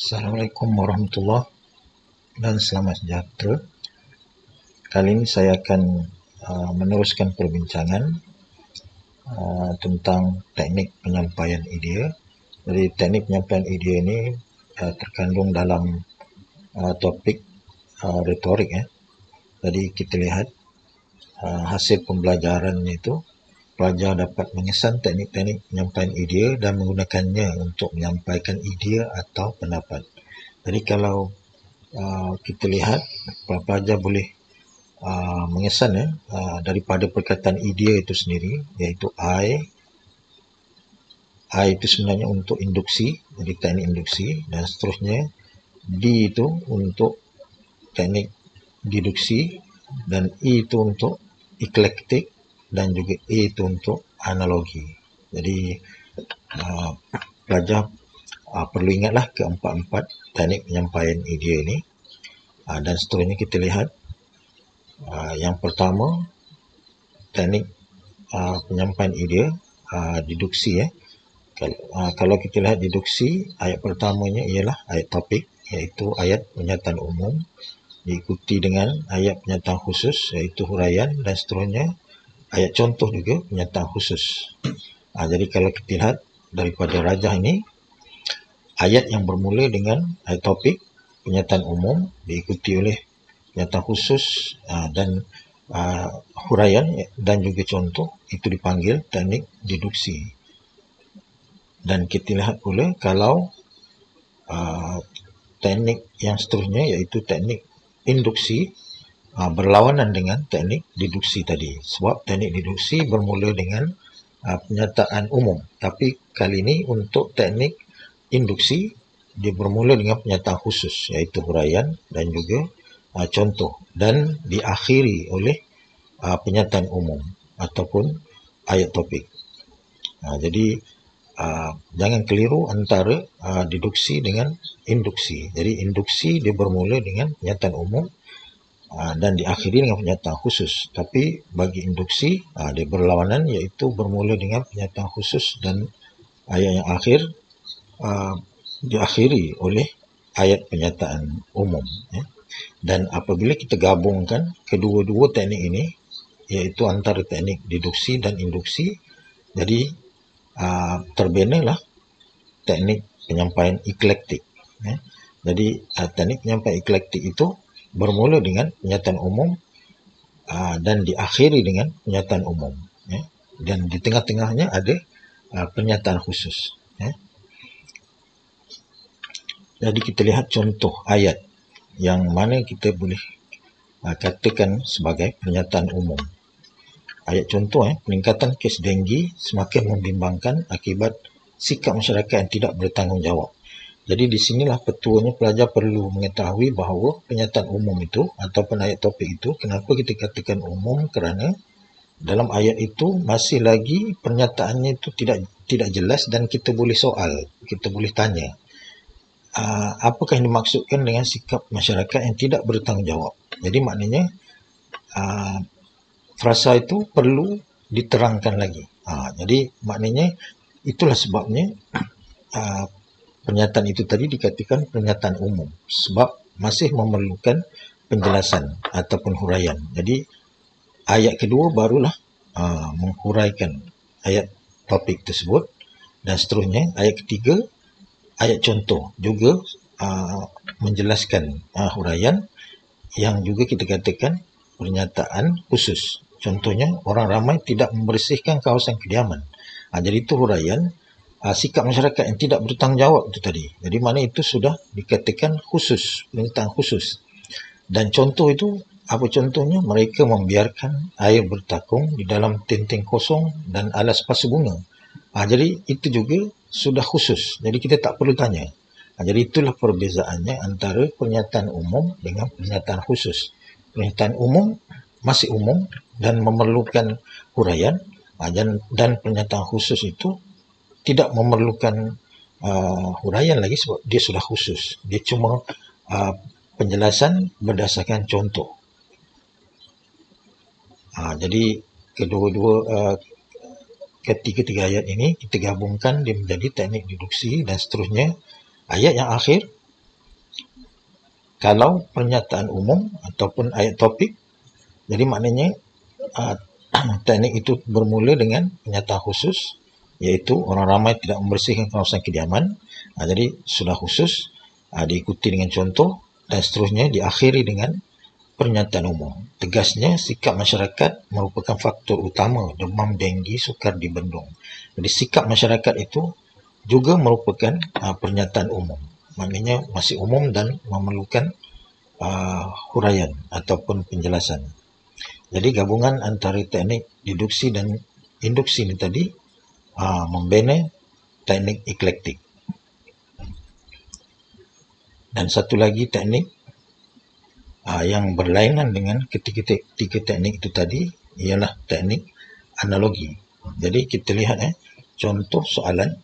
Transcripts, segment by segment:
Assalamualaikum warahmatullahi dan selamat sejahtera. Kali ini saya akan meneruskan perbincangan tentang teknik penyampaian idea. Jadi teknik penyampaian idea ini terkandung dalam topik retorik ya. Jadi kita lihat hasil pembelajarannya itu, pelajar dapat mengesan teknik-teknik penyampaian idea dan menggunakannya untuk menyampaikan idea atau pendapat. Jadi kalau kita lihat, pelajar boleh mengesan daripada perkataan idea itu sendiri, iaitu I itu sebenarnya untuk induksi, jadi teknik induksi, dan seterusnya. D itu untuk teknik deduksi, dan E itu untuk eklektik, dan juga A itu untuk analogi. Jadi pelajar perlu ingatlah keempat-empat teknik penyampaian idea ini, dan seterusnya kita lihat. Yang pertama, teknik penyampaian idea deduksi ya. Kalau kita lihat deduksi, ayat pertamanya ialah ayat topik, iaitu ayat pernyataan umum, diikuti dengan ayat pernyataan khusus, iaitu huraian, dan seterusnya ayat contoh juga pernyataan khusus. Jadi kalau kita lihat daripada rajah ini, ayat yang bermula dengan ayat topik, pernyataan umum, diikuti oleh pernyataan khusus dan huraian dan juga contoh, itu dipanggil teknik deduksi. Dan kita lihat pula kalau teknik yang seterusnya, iaitu teknik induksi, berlawanan dengan teknik deduksi tadi. Sebab teknik deduksi bermula dengan pernyataan umum, tapi kali ini untuk teknik induksi dia bermula dengan pernyataan khusus, iaitu huraian dan juga contoh, dan diakhiri oleh pernyataan umum ataupun ayat topik. Jadi jangan keliru antara deduksi dengan induksi. Jadi induksi dia bermula dengan pernyataan umum dan diakhiri dengan pernyataan khusus. Tapi bagi induksi dia berlawanan, iaitu bermula dengan pernyataan khusus dan ayat yang akhir diakhiri oleh ayat pernyataan umum ya. Dan apabila kita gabungkan kedua-dua teknik ini, iaitu antara teknik deduksi dan induksi, jadi terbinalah teknik penyampaian eklektik ya. Jadi teknik penyampaian eklektik itu bermula dengan pernyataan umum dan diakhiri dengan pernyataan umum ya. Dan di tengah-tengahnya ada pernyataan khusus ya. Jadi kita lihat contoh ayat yang mana kita boleh katakan sebagai pernyataan umum. Ayat contoh peningkatan kes denggi semakin membimbangkan akibat sikap masyarakat yang tidak bertanggungjawab. Jadi di sinilah petuanya pelajar perlu mengetahui bahawa pernyataan umum itu ataupun ayat topik itu, kenapa kita katakan umum, kerana dalam ayat itu masih lagi pernyataannya itu tidak jelas, dan kita boleh soal, kita boleh tanya apakah yang dimaksudkan dengan sikap masyarakat yang tidak bertanggungjawab. Jadi maknanya frasa itu perlu diterangkan lagi. Jadi maknanya itulah sebabnya pernyataan itu tadi dikatakan pernyataan umum, sebab masih memerlukan penjelasan ataupun huraian. Jadi ayat kedua barulah menghuraikan ayat topik tersebut, dan seterusnya ayat ketiga, ayat contoh juga menjelaskan huraian yang juga kita katakan pernyataan khusus. Contohnya, orang ramai tidak membersihkan kawasan kediaman. Jadi itu huraian sikap masyarakat yang tidak bertanggungjawab itu tadi. Jadi mana itu sudah dikatakan khusus, pernyataan khusus. Dan contoh itu, apa contohnya? Mereka membiarkan air bertakung di dalam tenteng kosong dan alas pasu bunga. Jadi itu juga sudah khusus. Jadi kita tak perlu tanya. Jadi itulah perbezaannya antara pernyataan umum dengan pernyataan khusus. Pernyataan umum masih umum dan memerlukan huraian, dan pernyataan khusus itu tidak memerlukan huraian lagi, sebab dia sudah khusus. Dia cuma penjelasan berdasarkan contoh. Jadi ketiga ayat ini kita gabungkan, dia menjadi teknik deduksi, dan seterusnya ayat yang akhir Kalau pernyataan umum ataupun ayat topik, jadi maknanya teknik itu bermula dengan pernyataan khusus, iaitu orang ramai tidak membersihkan kawasan kediaman. Jadi sudah khusus, diikuti dengan contoh, dan seterusnya diakhiri dengan pernyataan umum. Tegasnya, sikap masyarakat merupakan faktor utama demam denggi sukar dibendung. Jadi sikap masyarakat itu juga merupakan pernyataan umum. Maknanya masih umum dan memerlukan huraian ataupun penjelasan. Jadi gabungan antara teknik deduksi dan induksi ini tadi membina teknik eklektik. Dan satu lagi teknik yang berlainan dengan ketiga teknik itu tadi ialah teknik analogi. Jadi kita lihat contoh soalan.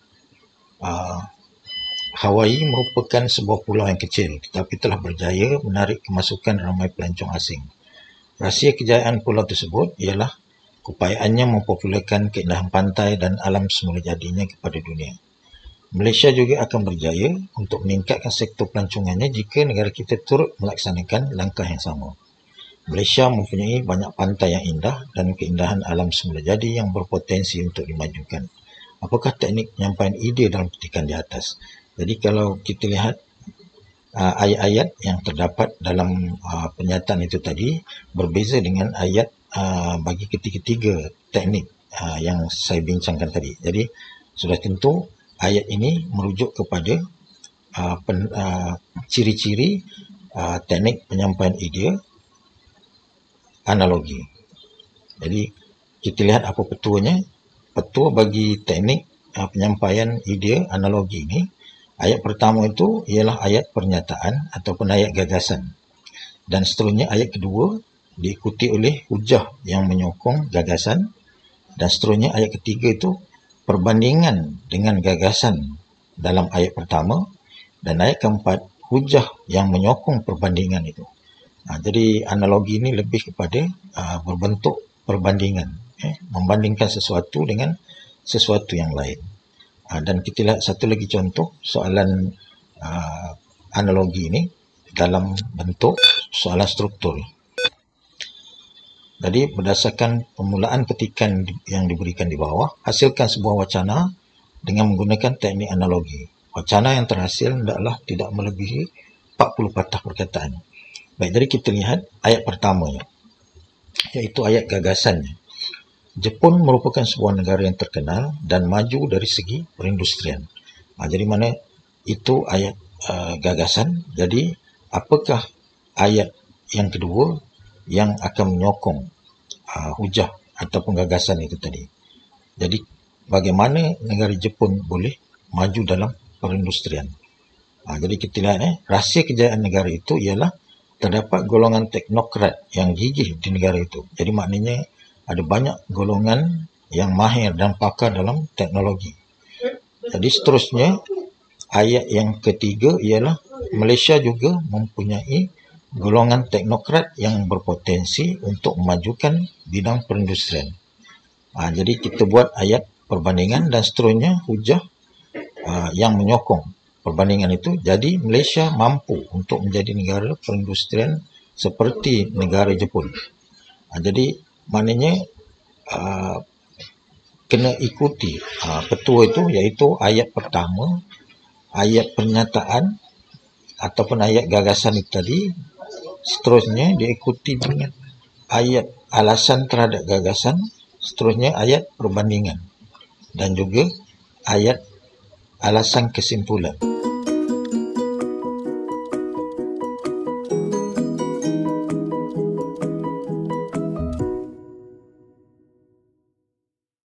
Hawaii merupakan sebuah pulau yang kecil tetapi telah berjaya menarik kemasukan ramai pelancong asing. Rahsia kejayaan pulau tersebut ialah keupayaannya mempopularkan keindahan pantai dan alam semula jadinya kepada dunia. Malaysia juga akan berjaya untuk meningkatkan sektor pelancongannya jika negara kita turut melaksanakan langkah yang sama. Malaysia mempunyai banyak pantai yang indah dan keindahan alam semula jadi yang berpotensi untuk dimajukan. Apakah teknik penyampaian ide dalam petikan di atas? Jadi kalau kita lihat ayat-ayat yang terdapat dalam pernyataan itu tadi berbeza dengan ayat bagi ketiga teknik yang saya bincangkan tadi. Jadi sudah tentu ayat ini merujuk kepada ciri-ciri teknik penyampaian ide analogi. Jadi kita lihat apa petuanya. Petua bagi teknik penyampaian ide analogi ini, ayat pertama itu ialah ayat pernyataan ataupun ayat gagasan. Dan seterusnya ayat kedua diikuti oleh hujah yang menyokong gagasan. Dan seterusnya ayat ketiga itu perbandingan dengan gagasan dalam ayat pertama. Dan ayat keempat hujah yang menyokong perbandingan itu. Jadi analogi ini lebih kepada berbentuk perbandingan. Membandingkan sesuatu dengan sesuatu yang lain. Dan kita lihat satu lagi contoh soalan analogi ini dalam bentuk soalan struktur. Jadi berdasarkan permulaan petikan yang diberikan di bawah, hasilkan sebuah wacana dengan menggunakan teknik analogi. Wacana yang terhasil hendaklah tidak melebihi 40 patah perkataan. Baik, jadi kita lihat ayat pertamanya, iaitu ayat gagasannya. Jepun merupakan sebuah negara yang terkenal dan maju dari segi perindustrian. Jadi mana itu ayat gagasan. Jadi apakah ayat yang kedua yang akan menyokong hujah ataupun gagasan itu tadi? Jadi bagaimana negara Jepun boleh maju dalam perindustrian? Jadi kita lihat rahsia kejayaan negara itu ialah terdapat golongan teknokrat yang gigih di negara itu. Jadi maknanya ada banyak golongan yang mahir dan pakar dalam teknologi. Jadi seterusnya ayat yang ketiga ialah Malaysia juga mempunyai golongan teknokrat yang berpotensi untuk memajukan bidang perindustrian. Jadi kita buat ayat perbandingan dan seterusnya hujah yang menyokong perbandingan itu. Jadi Malaysia mampu untuk menjadi negara perindustrian seperti negara Jepun. Jadi maknanya kena ikuti petua itu, iaitu ayat pertama, ayat pernyataan ataupun ayat gagasan itu tadi. Seterusnya diikuti dengan ayat alasan terhadap gagasan, seterusnya ayat perbandingan dan juga ayat alasan kesimpulan.